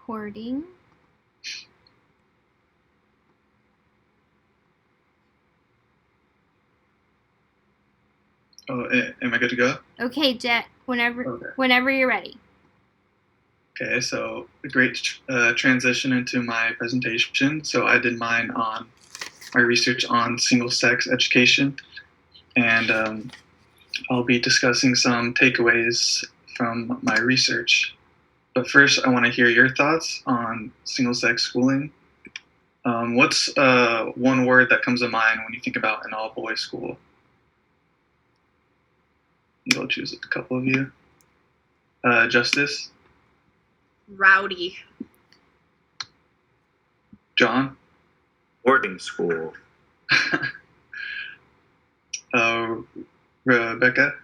Recording. Oh, am I good to go? Okay, Jett, Okay. whenever you're ready. Okay, so a great transition into my presentation. So I did mine on my research on single-sex education, and I'll be discussing some takeaways from my research. But first, I want to hear your thoughts on single-sex schooling. What's one word that comes to mind when you think about an all-boys school? I'll choose a couple of you. Justice? Rowdy. John? Boarding school. Rebecca?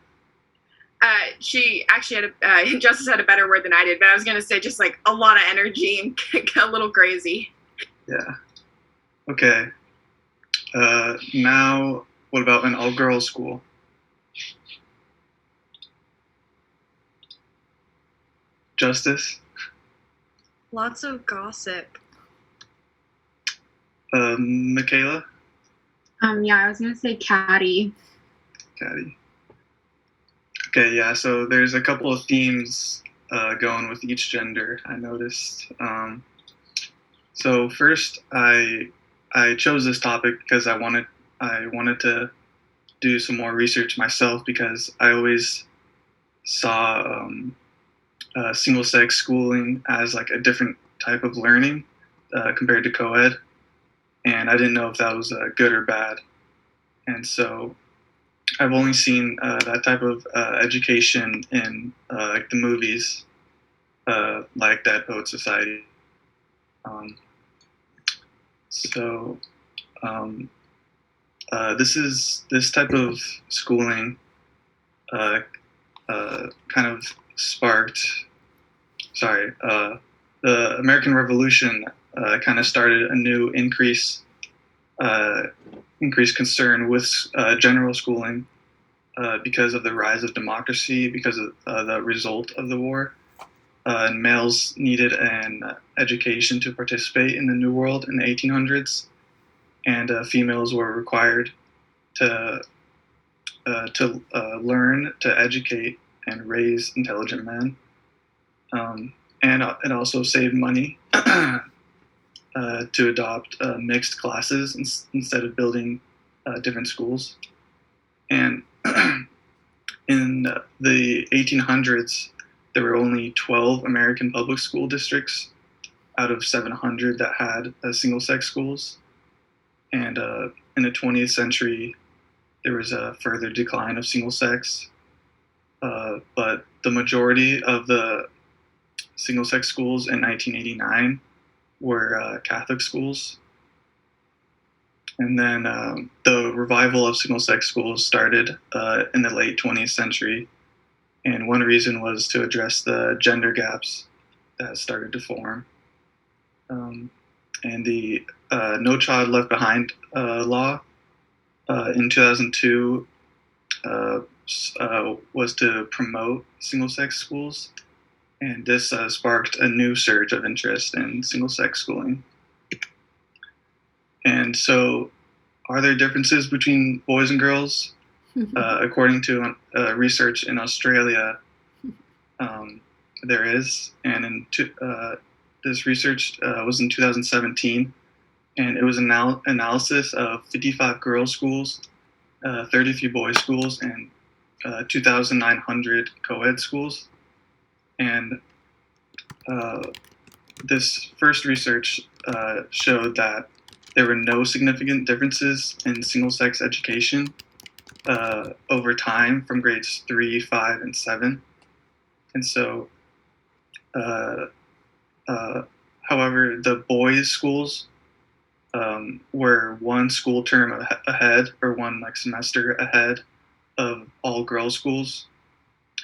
She actually had Justice had a better word than I did, but I was gonna say just like a lot of energy and a little crazy. Yeah. Okay. Now, what about an all-girls school? Justice? Lots of gossip. Michaela? Yeah, I was gonna say catty. Caddy. Okay, yeah, so there's a couple of themes going with each gender, I noticed. So first, I chose this topic because I wanted to do some more research myself because I always saw single-sex schooling as like a different type of learning compared to co-ed, and I didn't know if that was good or bad. And so I've only seen that type of education in like the movies, like Dead Poet Society. Um, so um, this type of schooling uh, kind of sparked. Sorry, the American Revolution kind of started a new increased concern with general schooling because of the rise of democracy, because of the result of the war. And males needed an education to participate in the New World in the 1800s, and females were required to learn, to educate, and raise intelligent men. And it also saved money to adopt mixed classes instead of building different schools. And in the 1800s, there were only 12 American public school districts out of 700 that had single-sex schools. And in the 20th century, there was a further decline of single-sex. But the majority of the single-sex schools in 1989 were Catholic schools. And then the revival of single-sex schools started in the late 20th century. And one reason was to address the gender gaps that started to form. And the No Child Left Behind law in 2002 was to promote single-sex schools. And this sparked a new surge of interest in single-sex schooling. And so, are there differences between boys and girls? According to research in Australia, there is. And this research was in 2017, and it was an analysis of 55 girls' schools, 33 boys' schools, and 2,900 co-ed schools. And this first research showed that there were no significant differences in single-sex education over time from grades 3, 5, and 7. And so, however, the boys' schools were one school term ahead, or one like semester ahead of all girls' schools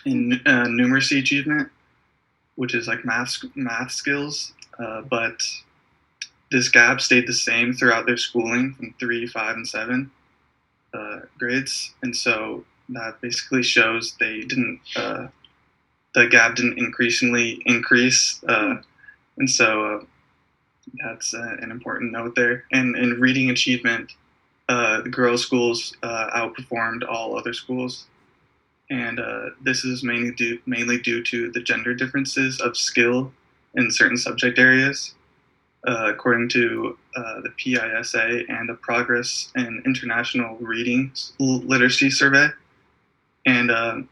in numeracy achievement, which is like math skills. But this gap stayed the same throughout their schooling from 3, 5, and 7 grades, and so that basically shows they didn't. The gap didn't increasingly increase And so that's an important note there. And in reading achievement, the girls' schools outperformed all other schools, and this is mainly due to the gender differences of skill in certain subject areas, according to the PISA and the Progress in International Reading Literacy Survey. And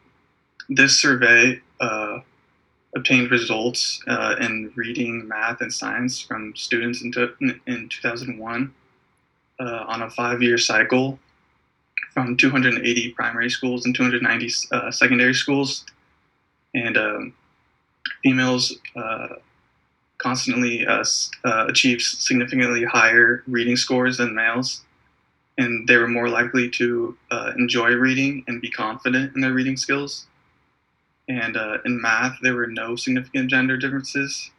this survey obtained results in reading, math, and science from students in 2001 on a 5-year cycle from 280 primary schools and 290 secondary schools. And females constantly achieved significantly higher reading scores than males. And they were more likely to enjoy reading and be confident in their reading skills. And in math, there were no significant gender differences,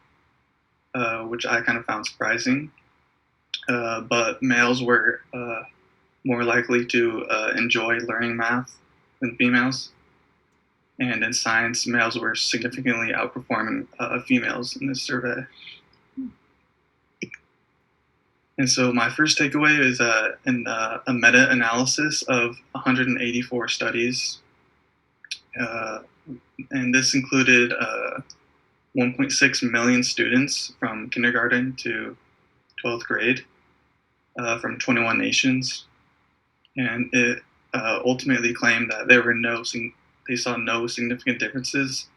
which I kind of found surprising. But males were more likely to enjoy learning math than females. And in science, males were significantly outperforming females in this survey. And so my first takeaway is in a meta-analysis of 184 studies. And this included 1.6 million students from kindergarten to 12th grade from 21 nations. And it ultimately claimed that they saw no significant differences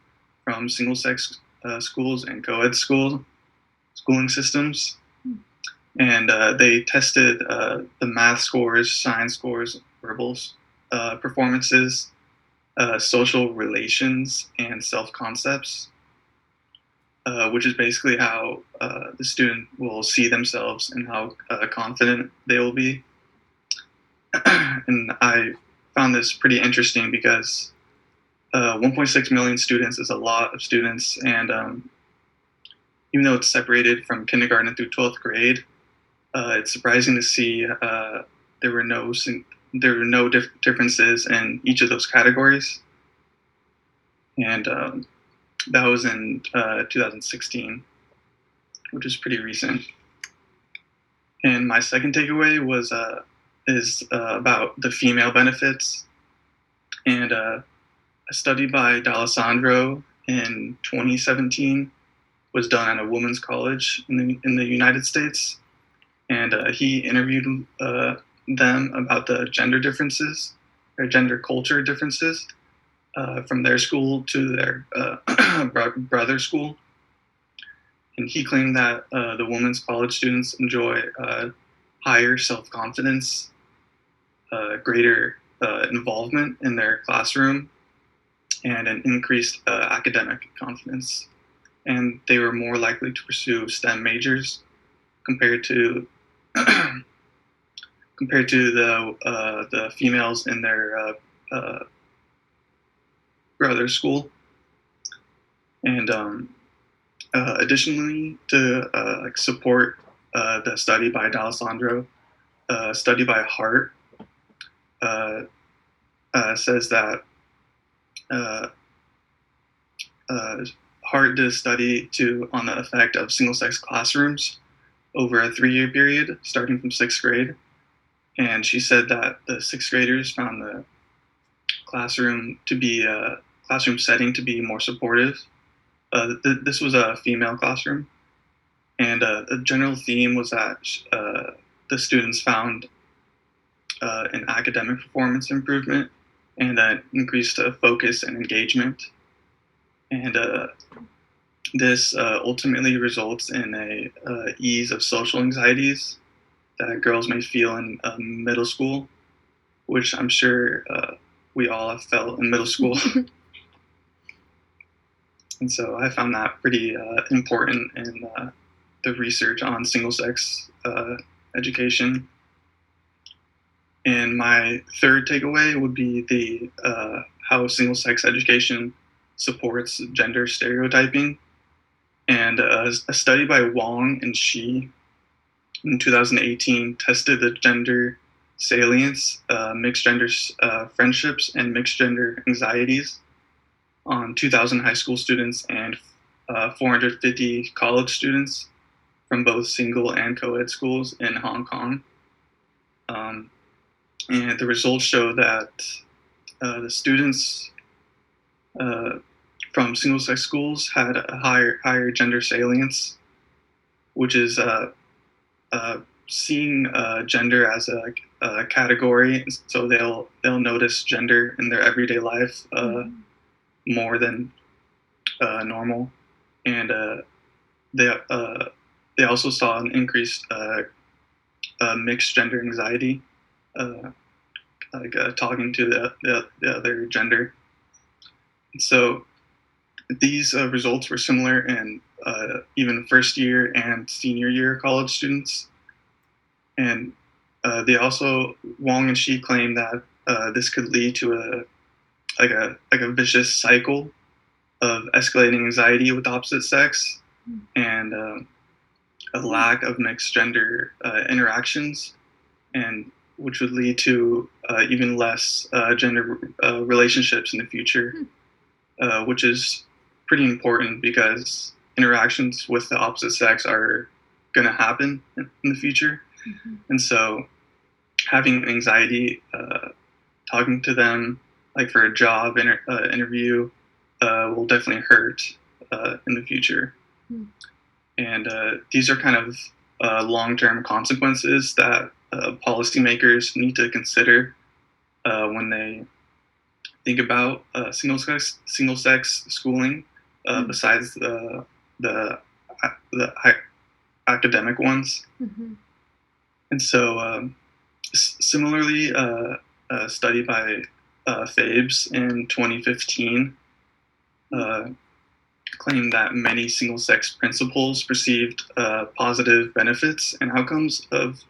from single-sex schools and co-ed schooling systems. And they tested the math scores, science scores, verbal performances, social relations, and self-concepts, which is basically how the student will see themselves and how confident they will be. And I found this pretty interesting because 1.6 million students is a lot of students, and even though it's separated from kindergarten through 12th grade, it's surprising to see there were no differences in each of those categories. And that was in 2016, which is pretty recent. And my second takeaway is about the female benefits. And a study by D'Alessandro in 2017 was done at a women's college in the United States. And he interviewed them about the gender differences, or gender culture differences, from their school to their brother school. And he claimed that the women's college students enjoy higher self-confidence, greater involvement in their classroom, and an increased academic confidence. And they were more likely to pursue STEM majors compared to the females in their brother school. And additionally, to support the study by D'Alessandro, a study by Hart says that Hart did a study on the effect of single-sex classrooms over a 3-year period, starting from 6th grade. And she said that the 6th graders found the classroom setting to be more supportive. This was a female classroom. And the general theme was that the students found an academic performance improvement and an increased focus and engagement. And this ultimately results in a ease of social anxieties that girls may feel in middle school, which I'm sure we all have felt in middle school. And so I found that pretty important in the research on single-sex education. And my third takeaway would be how single-sex education supports gender stereotyping. And a study by Wong and Shi in 2018 tested the gender salience, mixed gender friendships, and mixed gender anxieties on 2,000 high school students and 450 college students from both single and co-ed schools in Hong Kong. And the results show that the students from single-sex schools had a higher gender salience, which is seeing gender as a category. So they'll notice gender in their everyday life more than normal, and they also saw an increased mixed gender anxiety, talking to the other gender. So these results were similar in even first year and senior year college students, and they also, Wong and Shi, claim that this could lead to a vicious cycle of escalating anxiety with opposite sex and a lack of mixed gender interactions, and which would lead to even less gender relationships in the future, which is pretty important because interactions with the opposite sex are going to happen in the future. And so having anxiety talking to them, like for a job interview, will definitely hurt in the future. And these are kind of long-term consequences that policymakers need to consider when they think about single-sex schooling, besides the academic ones. And so, similarly, a study by Fabes in 2015 claimed that many single-sex principals perceived positive benefits and outcomes of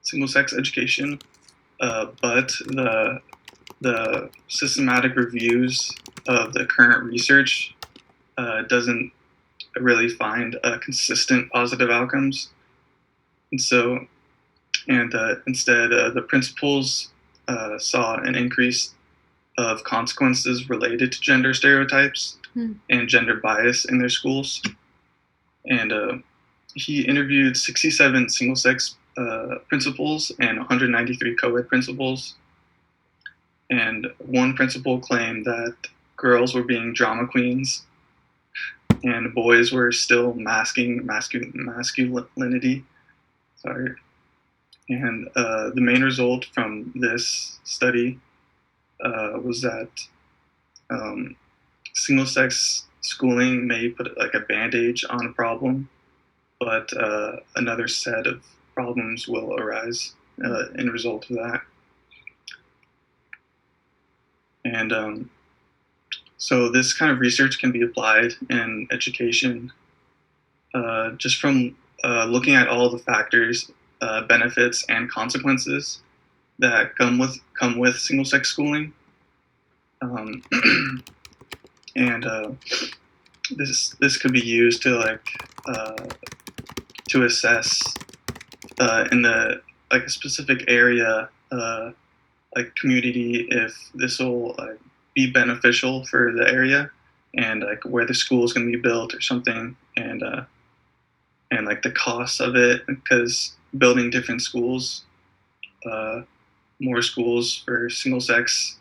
single-sex education, but the systematic reviews of the current research doesn't really find consistent positive outcomes. And so, instead, the principals saw an increase of consequences related to gender stereotypes and gender bias in their schools. And he interviewed 67 single-sex principals and 193 co-ed principals. And one principal claimed that girls were being drama queens and boys were still masking masculinity. Sorry. And the main result from this study was that single-sex schooling may put like a bandage on a problem, but another set of problems will arise in result of that. And so this kind of research can be applied in education just from looking at all the factors, benefits, and consequences that come with single-sex schooling. And this could be used to to assess in the a specific area, like community, if this will be beneficial for the area, and like where the school is going to be built or something, and like the cost of it, because building different schools, more schools for single sex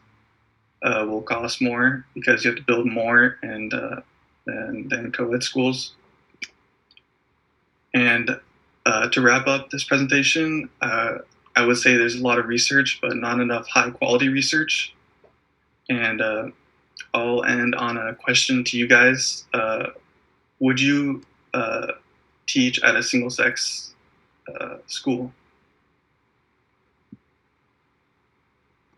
will cost more because you have to build more and than co-ed schools. And to wrap up this presentation, I would say there's a lot of research, but not enough high quality research. And I'll end on a question to you guys. Would you teach at a single sex school?